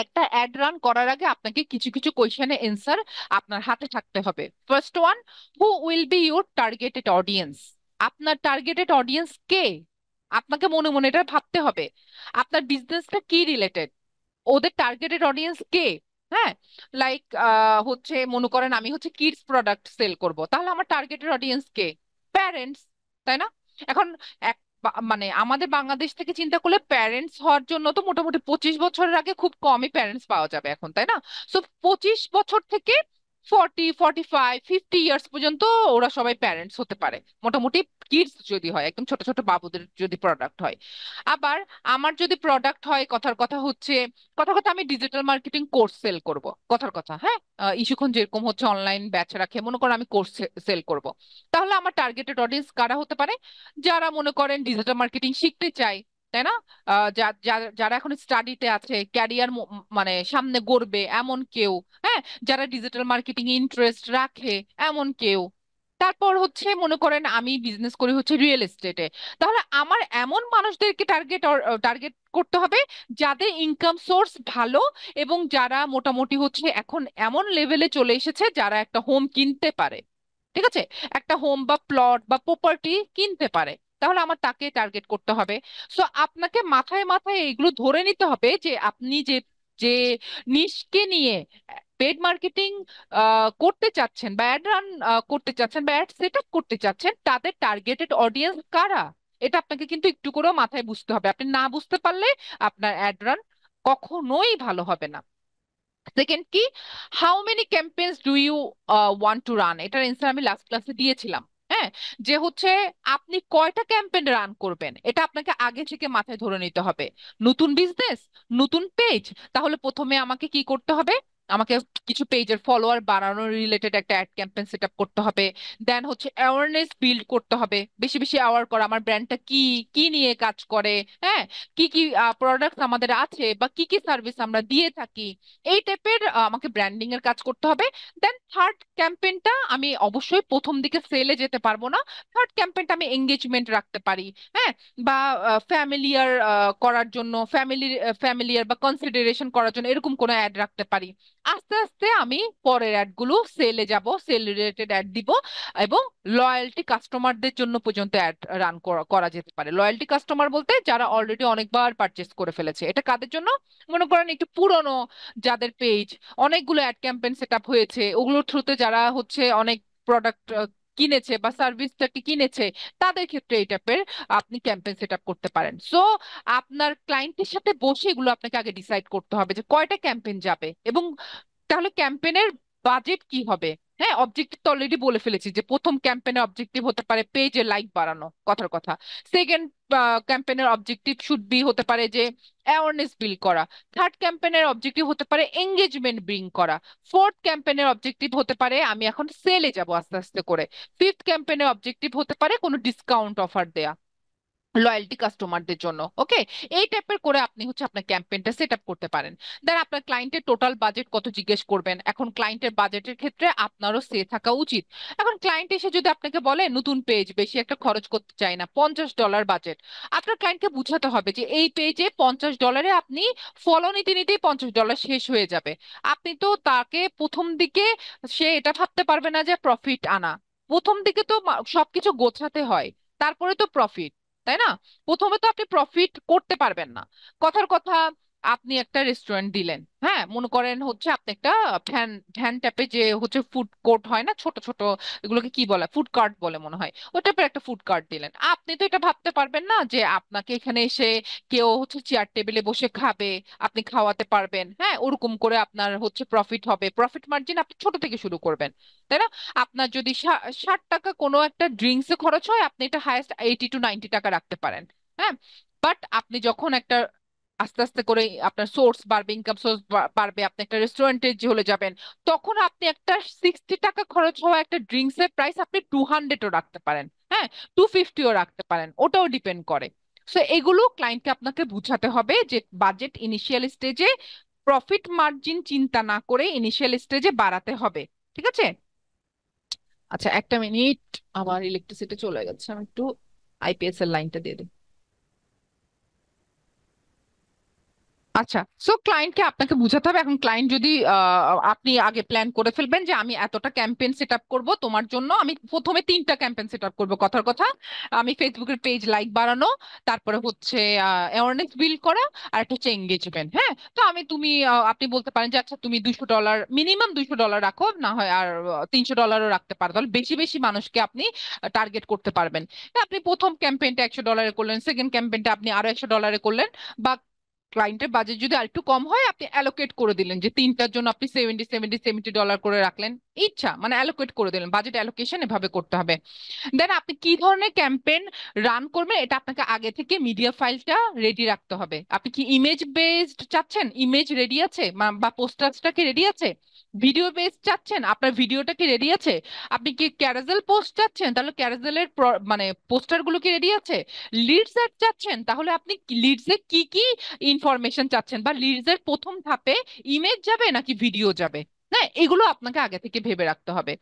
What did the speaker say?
একটা add run করার আগে আপনাকে কিছু কিছু কোয়েশ্চেনের এন্সার আপনার হাতে থাকতে হবে। First one, who will be your targeted audience? আপনার টার্গেটেড অডিয়েন্স কে? আপনাকে মনে মনে এটা ভাবতে হবে। আপনার বিজনেসটা কি রিলেটেড, ওদের টার্গেটেড অডিয়েন্স কে? হ্যাঁ, লাইক হচ্ছে মনে করেন আমি হচ্ছে কিডস প্রোডাক্ট সেল করব, তাহলে আমার টার্গেটেড অডিয়েন্স কে? প্যারেন্টস, তাই না? এখন এক মানে আমাদের বাংলাদেশ থেকে চিন্তা করলে প্যারেন্টস হওয়ার জন্য তো মোটামুটি 25 বছরের আগে খুব কমই প্যারেন্টস পাওয়া যাবে এখন, তাই না? সো 25 বছর থেকে 40, 45, 50 ইয়ার্স পর্যন্ত ওরা সবাই প্যারেন্টস হতে পারে মোটামুটি, কিডস যদি হয়, একদম ছোট ছোট বাবুদের যদি প্রোডাক্ট হয়। আবার আমার যদি প্রোডাক্ট হয়, কথার কথা হচ্ছে, কথার কথা আমি ডিজিটাল মার্কেটিং কোর্স সেল করব, কথার কথা, হ্যাঁ, ইস্যুখন যেরকম হচ্ছে অনলাইন ব্যাচ রাখে, মনে করো আমি কোর্স সেল করব, তাহলে আমার টার্গেটেড অডিয়েন্স কারা হতে পারে? যারা মনে করেন ডিজিটাল মার্কেটিং শিখতে চায়, তাই না? যারা এখন স্টাডিতে আছে, ক্যারিয়ার মানে সামনে গড়বে এমন কেউ, হ্যাঁ, যারা ডিজিটাল মার্কেটিং ইন্টারেস্ট রাখে এমন কেউ। তারপর হচ্ছে মনে করেন আমি বিজনেস করি হচ্ছে রিয়েল এস্টেটে, তাহলে আমার এমন মানুষদেরকে টার্গেট করতে হবে যাদের ইনকাম সোর্স ভালো, এবং যারা মোটামুটি হচ্ছে এখন এমন লেভেলে চলে এসেছে যারা একটা হোম কিনতে পারে, ঠিক আছে, একটা হোম বা প্লট বা প্রপার্টি কিনতে পারে, তাহলে আমার তাকে টার্গেট করতে হবে। সো আপনাকে মাথায় মাথায় এগুলো ধরে নিতে হবে যে আপনি যে যে নিশকে নিয়ে পেড মার্কেটিং করতে চাচ্ছেন বা অ্যাড রান করতে চাচ্ছেন বা অ্যাড সেট আপ করতে চাচ্ছেন, তাদের টার্গেটেড অডিয়েন্স কারা, এটা আপনাকে কিন্তু একটু করেও মাথায় বুঝতে হবে। আপনি না বুঝতে পারলে আপনার অ্যাড রান কখনোই ভালো হবে না। সেকেন্ড কি, how many campaigns do you want to run? এটার অ্যান্সার আমি লাস্ট ক্লাসে দিয়েছিলাম। হ্যাঁ, যে হচ্ছে আপনি কয়টা ক্যাম্পেইন রান করবেন এটা আপনাকে আগে থেকে মাথায় ধরে নিতে হবে। নতুন বিজনেস, নতুন পেজ, তাহলে প্রথমে আমাকে কি করতে হবে? আমাকে কিছু পেজের ফলোয়ার বাড়ানোর রিলেটেড একটা অ্যাড ক্যাম্পেইন সেট আপ করতে হবে। দেন হচ্ছে অ্যাওয়ারনেস বিল্ড করতে হবে, বেশি বেশি অ্যাওয়ার করা আমার ব্র্যান্ডটা কি, কি নিয়ে কাজ করে, হ্যাঁ, কি কি প্রোডাক্ট আমাদের আছে বা কি কি সার্ভিস আমরা দিয়ে থাকি, এই টাইপের আমাকে ব্র্যান্ডিং এর কাজ করতে হবে। দেন থার্ড ক্যাম্পেইনটা আমি অবশ্যই প্রথম দিকে সেলে যেতে পারবো না, থার্ড ক্যাম্পেইনটা আমি এঙ্গেজমেন্ট রাখতে পারি, হ্যাঁ, বা ফ্যামিলিয়ার করার জন্য, ফ্যামিলিয়ার বা কনসিডারেশন করার জন্য এরকম কোনো অ্যাড রাখতে পারি। আস্তে আস্তে আমি পরের অ্যাড গুলো সেলে যাব, সেল রিলেটেড অ্যাড দিব, এবং লয়্যালটি কাস্টমারদের জন্য পর্যন্ত অ্যাড রান করা যেতে পারে। লয়্যালটি কাস্টমার বলতে যারা অলরেডি অনেকবার পারচেস করে ফেলেছে, এটা কাদের জন্য? মনে করেন একটু পুরনো যাদের পেজ, অনেকগুলো অ্যাড ক্যাম্পেইন সেট আপ হয়েছে, ওগুলোর থ্রুতে যারা হচ্ছে অনেক প্রোডাক্ট কিনেছে বা সার্ভিসটাকে কিনেছে, তাদের ক্ষেত্রে এই টাইপের আপনি ক্যাম্পেইন সেট আপ করতে পারেন। সো আপনার ক্লায়েন্টের সাথে বসে এগুলো আপনাকে আগে ডিসাইড করতে হবে যে কয়টা ক্যাম্পেইন যাবে, এবং তাহলে ক্যাম্পেইনের বাজেট কি হবে। হ্যাঁ, অবজেক্টিভ তো অলরেডি বলে ফেলেছি যে প্রথম ক্যাম্পেইনের অবজেক্টিভ হতে পারে পেজে লাইক বাড়ানো, কথার কথা। সেকেন্ড ক্যাম্পেইনের অবজেক্টিভ শুড বি হতে পারে যে অ্যাওয়ারনেস বিল্ড করা। থার্ড ক্যাম্পেইনের অবজেক্টিভ হতে পারে এঙ্গেজমেন্ট ব্রিং করা। ফোর্থ ক্যাম্পেইনের অবজেক্টিভ হতে পারে আমি এখন সেলে যাব আস্তে আস্তে করে। ফিফথ ক্যাম্পেইনের অবজেক্টিভ হতে পারে কোনো ডিসকাউন্ট অফার দেয়া লয়্যালটি কাস্টমারদের জন্য। ওকে, এই টাইপের করে আপনি হচ্ছে আপনার ক্যাম্পেইনটা সেট আপ করতে পারেন। দেন আপনার ক্লায়েন্টের টোটাল বাজেট কত জিজ্ঞেস করবেন। এখন ক্লায়েন্টের বাজেটের ক্ষেত্রে আপনারও সে থাকা উচিত। এখন ক্লায়েন্ট এসে যদি আপনাকে বলে নতুন পেজ, বেশি একটা খরচ করতে চাই না, $50 বাজেট, আপনার ক্লায়েন্টকে বুঝাতে হবে যে এই পেজে $50 আপনি ফলো নিতে নিতেই $50 শেষ হয়ে যাবে। আপনি তো তাকে প্রথম দিকে, সে এটা ভাবতে পারবে না যে প্রফিট আনা, প্রথম দিকে তো সবকিছু গোছাতে হয়, তারপরে তো প্রফিট, তাই না? প্রথমে তো আপনি প্রফিট করতে পারবেন না। কথার কথা, আপনি একটা রেস্টুরেন্ট দিলেন, হ্যাঁ, মনে করেন হচ্ছে আপনি একটা ভ্যান ভ্যান টাইপে যে হচ্ছে ফুড কোর্ট হয় না, ছোট ছোট, এগুলোকে কি বলে, ফুড কার্ট বলে মনে হয়, ওই টাইপের একটা ফুড কার্ট দিলেন। আপনি তো এটা ভাবতে পারবেন না যে আপনাকে এখানে এসে কেউ হচ্ছে চেয়ার টেবিলে বসে খাবে, আপনি খাওয়াতে পারবেন, হ্যাঁ, ওরকম করে আপনার হচ্ছে প্রফিট হবে, প্রফিট মার্জিন আপনি ছোট থেকে শুরু করবেন, তাই না? আপনার যদি 60 টাকা কোনো একটা ড্রিঙ্কসে খরচ হয়, আপনি এটা হায়েস্ট 80 to 90 টাকা রাখতে পারেন। হ্যাঁ, বাট আপনি যখন একটা আস্তে আস্তে করে আপনার সোর্স বাড়বে, ইনকাম সোর্স বাড়বে, আপনি একটা রেস্টুরেন্টে যে হলে যাবেন, তখন আপনি একটা 60 টাকা খরচ হওয়া একটা ড্রিঙ্কস এর প্রাইস আপনি 200ও রাখতে পারেন, হ্যাঁ, 250ও রাখতে পারেন, ওটাও ডিপেন্ড করে। সো এগুলো ক্লায়েন্টকে আপনাকে বুঝাতে হবে যে বাজেট ইনিশিয়াল স্টেজে প্রফিট মার্জিন চিন্তা না করে ইনিশিয়াল স্টেজে বাড়াতে হবে। ঠিক আছে? আচ্ছা, একটা মিনিট, আমার ইলেকট্রিসিটি চলে গেছে, আমি একটু আইপিএস এর লাইনটা দিয়ে দিই। আচ্ছা, সো ক্লায়েন্টকে আপনাকে বুঝাতে হবে। এখন ক্লায়েন্ট যদি আপনি আগে প্ল্যান করে ফেলবেন যে আমি এতটা ক্যাম্পেইন সেট আপ করবো তোমার জন্য, আমি প্রথমে 3টা ক্যাম্পেইন সেট আপ করবো, কথার কথা আমি ফেসবুকের পেজ লাইক বাড়ানো, তারপরে হচ্ছে অ্যাওয়ারনেস বিল্ড করা, আর একটা হচ্ছে এঙ্গেজমেন্ট। হ্যাঁ, তো আপনি বলতে পারেন যে আচ্ছা তুমি $200, মিনিমাম $200 রাখো, না হয় আর $300 রাখতে পারো, তাহলে বেশি বেশি মানুষকে আপনি টার্গেট করতে পারবেন। আপনি প্রথম ক্যাম্পেইনটা $100 করলেন, সেকেন্ড ক্যাম্পেইনটা আপনি আরো $100 করলেন, বা ক্লায়েন্টের বাজেট যদি আরেকটু কম হয় আপনি অ্যালোকেট করে দিলেন যে তিনটার জন্য আপনি $70 করে রাখলেন। ইচ্ছা মানে অ্যালোকেট করে দিলেন, বাজেট অ্যালোকেশন এভাবে করতে হবে। দেন আপনি কি ধরনের ক্যাম্পেইন রান করবেন এটা আপনাকে আগে থেকে মিডিয়া ফাইলটা রেডি রাখতে হবে। আপনি কি ইমেজ বেসড চাচ্ছেন, ইমেজ রেডি আছে, বা পোস্টারটা কি রেডি আছে? ভিডিও বেসড চাচ্ছেন, আপনার ভিডিওটা কি রেডি আছে? আপনি কি ক্যারাজেল পোস্ট চাচ্ছেন, তাহলে ক্যারাজেলের মানে পোস্টার গুলো কি রেডি আছে? লিডস এড চাচ্ছেন, তাহলে আপনি লিডসে কি কি ইনফরমেশন চাচ্ছেন, বা লিডস এর প্রথম ধাপে ইমেজ যাবে নাকি ভিডিও যাবে? হ্যাঁ, এগুলো আপনাকে আগে থেকে ভেবে রাখতে হবে।